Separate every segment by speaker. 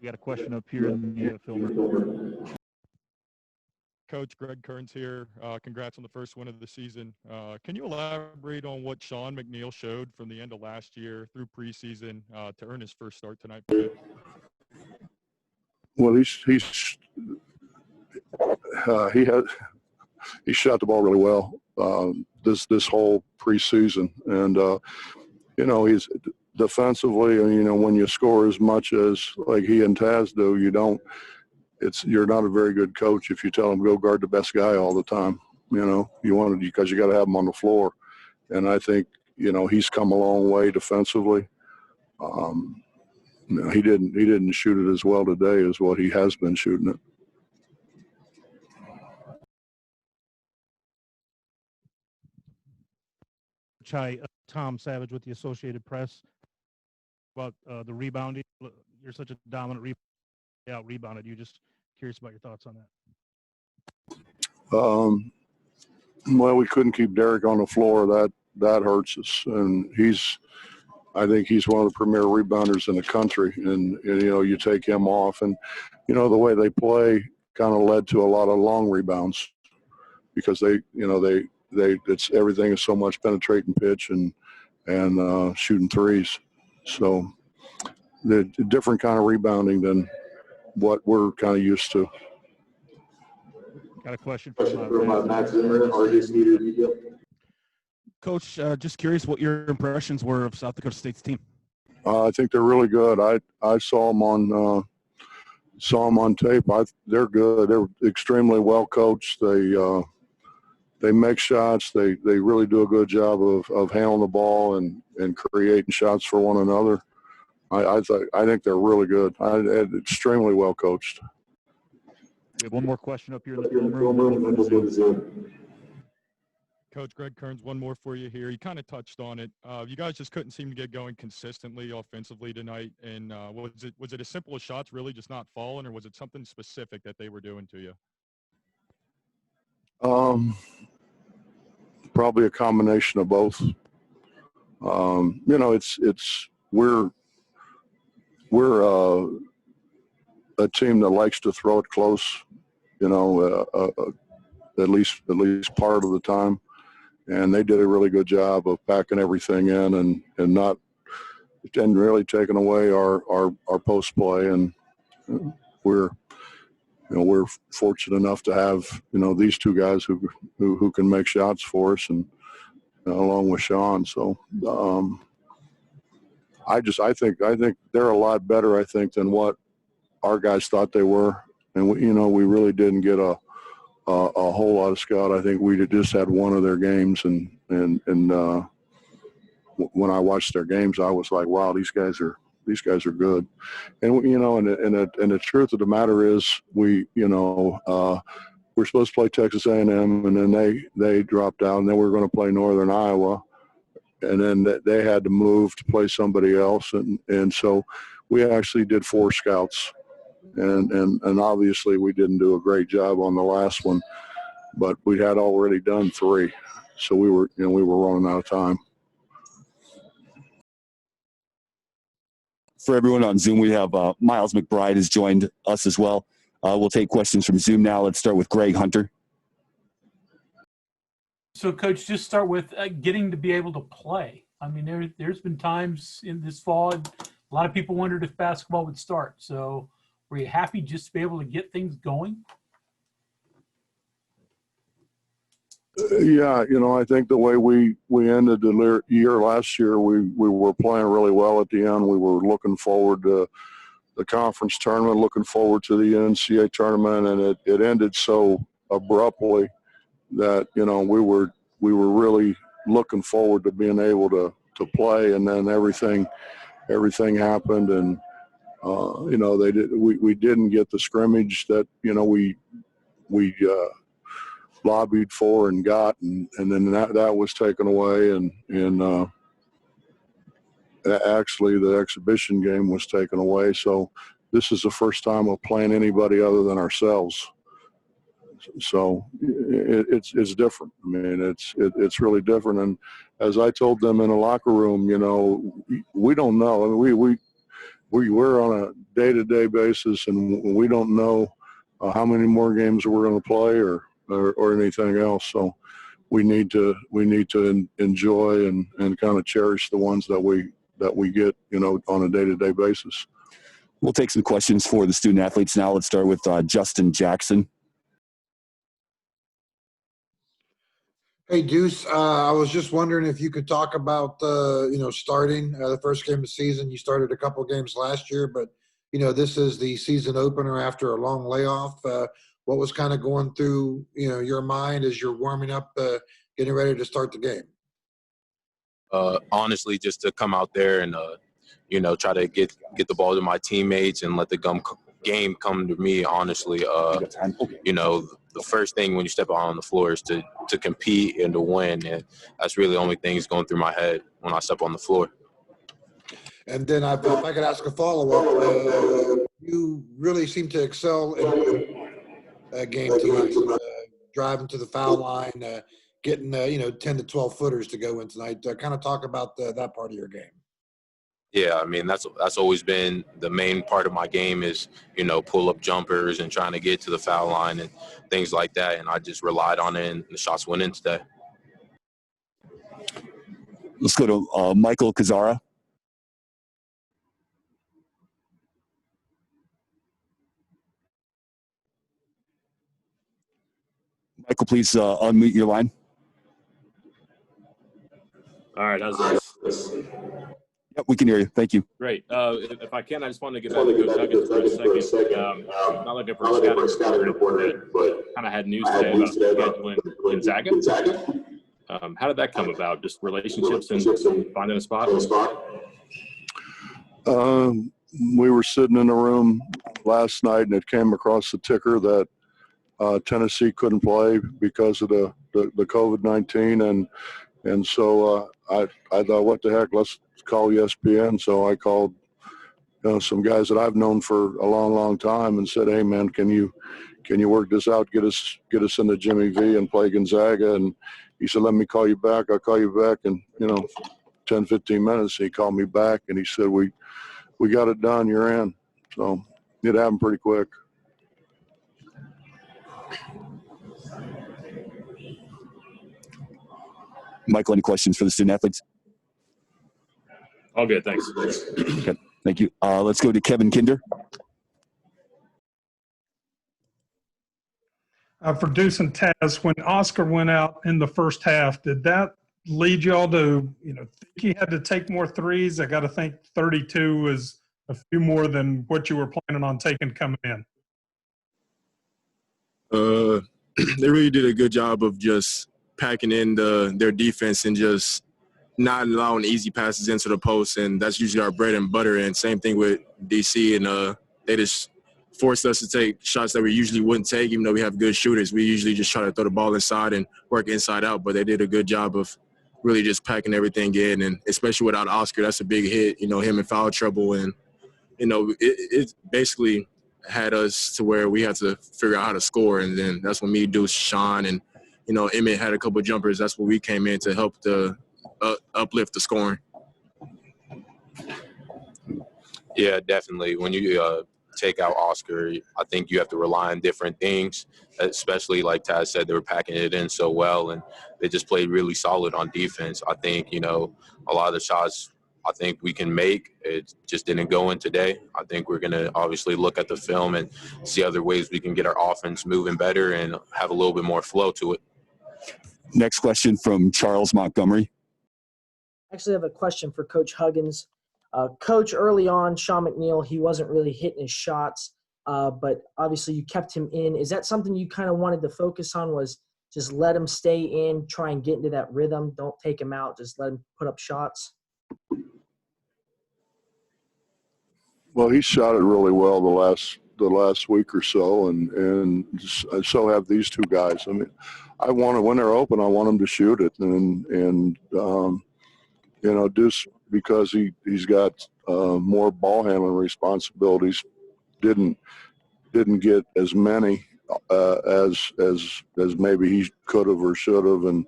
Speaker 1: We got a question up here in the film.
Speaker 2: Coach, Greg Kearns here. Congrats on the first win of the season. Can you elaborate on what Sean McNeil showed from the end of last year through preseason to earn his first start tonight?
Speaker 3: Well, he shot the ball really well this whole preseason, and he's defensively. When you score as much as like he and Taz do, you're not a very good coach if you tell him go guard the best guy all the time. Because you got to have him on the floor, and I think he's come a long way defensively. He didn't shoot it as well today as what he has been shooting it.
Speaker 1: Hi, Tom Savage with the Associated Press. About the rebounding, you're such a dominant rebounded. You just curious about your thoughts on that.
Speaker 3: Well, we couldn't keep Derek on the floor. That hurts us, and I think he's one of the premier rebounders in the country. And you take him off, and the way they play kind of led to a lot of long rebounds because it's everything is so much penetrating pitch and shooting threes. So the different kind of rebounding than what we're kind of used to.
Speaker 1: Got a question from Matt Zimmer, RJ's Media. Coach, just curious what your impressions were of South Dakota State's team.
Speaker 3: I think they're really good. I saw them on tape. They're good. They're extremely well coached. They make shots. They really do a good job of handling the ball and creating shots for one another. I think they're really good. Extremely well coached.
Speaker 1: We have one more question up here in the film room.
Speaker 2: Coach Greg Kearns, one more for you here. You kind of touched on it. You guys just couldn't seem to get going consistently offensively tonight. And was it as simple as shots really just not falling, or was it something specific that they were doing to you?
Speaker 3: Probably a combination of both. We're a team that likes to throw it close, at least part of the time, and they did a really good job of packing everything in and really taking away our post play, and we're fortunate enough to have these two guys who can make shots for us, and along with Sean. So I think they're a lot better, I think, than what our guys thought they were, and we really didn't get a whole lot of scout. I think we just had one of their games, and when I watched their games, I was like, wow, these guys are good. And and the truth of the matter is, we're supposed to play Texas A&M, and then they dropped out, and then we were going to play Northern Iowa, and then they had to move to play somebody else, and so we actually did 4 scouts, and obviously we didn't do a great job on the last one, but we had already done 3, so we were running out of time.
Speaker 4: For everyone on Zoom, we have Miles McBride has joined us as well. We'll take questions from Zoom now. Let's start with Greg Hunter.
Speaker 5: So, Coach, just start with getting to be able to play. I mean, there's been times in this fall, a lot of people wondered if basketball would start. So were you happy just to be able to get things going?
Speaker 3: Yeah, I think the way we ended the year last year, we were playing really well at the end. We were looking forward to the conference tournament, looking forward to the NCAA tournament, and it ended so abruptly that we were really looking forward to being able to play, and then everything happened, and we didn't get the scrimmage that we lobbied for and got, and then that was taken away, and actually the exhibition game was taken away. So this is the first time we're playing anybody other than ourselves. So it's different. I mean, it's really different. And as I told them in the locker room, we don't know. I mean, we're on a day-to-day basis, and we don't know how many more games we're going to play or anything else. So we need to enjoy and kind of cherish the ones that we get, on a day-to-day basis.
Speaker 4: We'll take some questions for the student athletes now. Let's start with Justin Jackson.
Speaker 6: Hey, Deuce, I was just wondering if you could talk about, starting the first game of the season. You started a couple games last year, but, this is the season opener after a long layoff. What was kind of going through, your mind as you're warming up, getting ready to start the game?
Speaker 7: Honestly, just to come out there and, try to get the ball to my teammates and let the game come to me, honestly. The first thing when you step out on the floor is to compete and to win. And that's really the only thing that's going through my head when I step on the floor.
Speaker 6: And then if I could ask a follow-up, you really seem to excel in game tonight, driving to the foul line, getting, 10 to 12 footers to go in tonight. Kind of talk about that part of your game.
Speaker 7: Yeah, I mean, that's always been the main part of my game is, pull-up jumpers and trying to get to the foul line and things like that. And I just relied on it, and the shots went in today.
Speaker 4: Let's go to Michael Kazara. Michael, please unmute your line.
Speaker 8: All right, how's this?
Speaker 4: Yep, we can hear you. Thank you.
Speaker 8: Great. If I can, I just wanted to get back to Coach Huggins for a second. Not looking for a scouting report, but kind of had news today about scheduling Gonzaga. How did that come about? Just relationships and finding a spot?
Speaker 3: We were sitting in a room last night, and it came across the ticker that Tennessee couldn't play because of the COVID-19, and so I thought, what the heck, let's call ESPN. So I called some guys that I've known for a long time and said, hey man, can you work this out, get us into Jimmy V and play Gonzaga? And he said, let me call you back. I'll call you back in 10-15 minutes. He called me back and he said, we got it done, you're in. So it happened pretty quick.
Speaker 4: Michael, any questions for the student athletes?
Speaker 8: All good, thanks.
Speaker 4: Okay, thank you. Let's go to Kevin Kinder.
Speaker 9: For Deuce and Taz, when Oscar went out in the first half, did that lead y'all to, think he had to take more threes? I got to think 32 is a few more than what you were planning on taking coming in.
Speaker 10: They really did a good job of just packing in their defense and just not allowing easy passes into the post, and that's usually our bread and butter. And same thing with DC, and they just forced us to take shots that we usually wouldn't take, even though we have good shooters. We usually just try to throw the ball inside and work inside out, but they did a good job of really just packing everything in, and especially without Oscar, that's a big hit, him in foul trouble. And, it basically had us to where we had to figure out how to score, and then that's when me, Deuce, Sean, and, Emmett had a couple of jumpers. That's where we came in to help uplift the scoring.
Speaker 7: Yeah, definitely. When you take out Oscar, I think you have to rely on different things, especially like Taz said, they were packing it in so well, and they just played really solid on defense. I think, a lot of the shots I think we can make, it just didn't go in today. I think we're going to obviously look at the film and see other ways we can get our offense moving better and have a little bit more flow to it.
Speaker 4: Next question from Charles Montgomery.
Speaker 11: Actually, I have a question for Coach Huggins. Coach, early on, Sean McNeil, he wasn't really hitting his shots, but obviously you kept him in. Is that something you kind of wanted to focus on, was just let him stay in, try and get into that rhythm, don't take him out, just let him put up shots?
Speaker 3: Well, he shot it really well the last week or so, and so have these two guys. I mean, when they're open, I want them to shoot it, and Deuce, because he's got more ball handling responsibilities, didn't get as many as maybe he could have or should have, and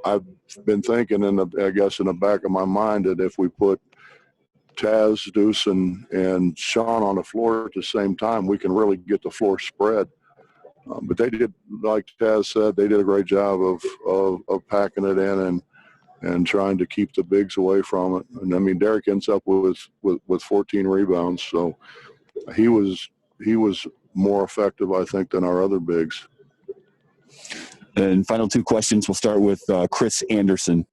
Speaker 3: I've been thinking, I guess in the back of my mind, that if we put Taz, Deuce, and Sean on the floor at the same time, we can really get the floor spread. But they did, like Taz said, they did a great job of packing it in and trying to keep the bigs away from it. And I mean, Derek ends up with 14 rebounds, so he was more effective, I think, than our other bigs.
Speaker 4: And final two questions. We'll start with Chris Anderson.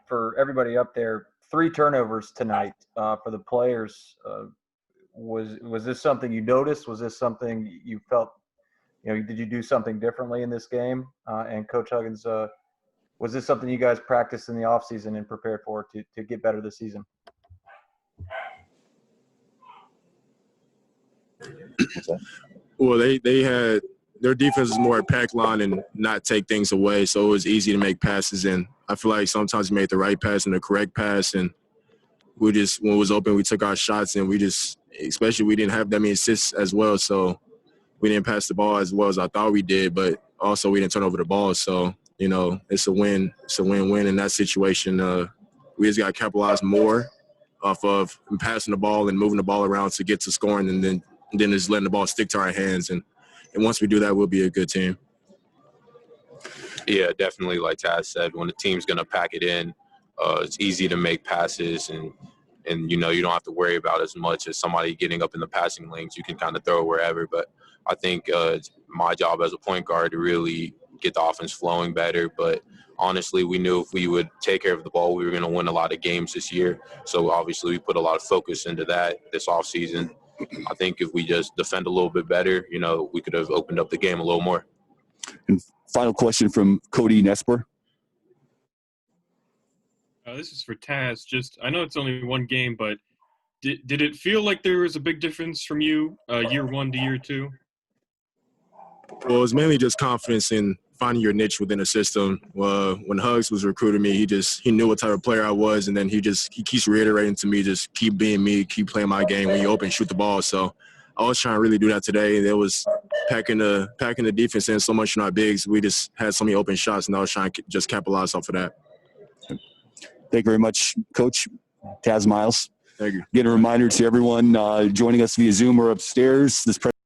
Speaker 12: For everybody up there, 3 turnovers tonight for the players. Was this something you noticed? Was this something you felt, did you do something differently in this game? And Coach Huggins, was this something you guys practiced in the offseason and prepared for to get better this season?
Speaker 10: Well, they had their defense is more at pack line and not take things away, so it was easy to make passes. And I feel like sometimes we made the right pass and the correct pass, and we just, when it was open, we took our shots, and we just, especially we didn't have that many assists as well, so we didn't pass the ball as well as I thought we did, but also we didn't turn over the ball. So, it's a win. It's a win-win in that situation. We just got to capitalize more off of passing the ball and moving the ball around to get to scoring, and then just letting the ball stick to our hands. And once we do that, we'll be a good team.
Speaker 7: Yeah, definitely. Like Taz said, when the team's going to pack it in, it's easy to make passes, and you don't have to worry about as much as somebody getting up in the passing lanes. You can kind of throw it wherever. But I think it's my job as a point guard to really get the offense flowing better. But honestly, we knew if we would take care of the ball, we were going to win a lot of games this year. So obviously we put a lot of focus into that this offseason. I think if we just defend a little bit better, we could have opened up the game a little more.
Speaker 4: And final question from Cody Nesper.
Speaker 13: This is for Taz. I know it's only one game, but did it feel like there was a big difference from you year 1 to year 2?
Speaker 10: Well, it's mainly just confidence in finding your niche within a system. When Hugs was recruiting me, he knew what type of player I was, and then he keeps reiterating to me, just keep being me, keep playing my game. When you open, shoot the ball. So I was trying to really do that today. It was packing the defense in so much in our bigs. We just had so many open shots, and I was trying to just capitalize off of that.
Speaker 4: Thank you very much, Coach. Taz Miles.
Speaker 10: Thank you.
Speaker 4: Again, a reminder to everyone joining us via Zoom or upstairs. This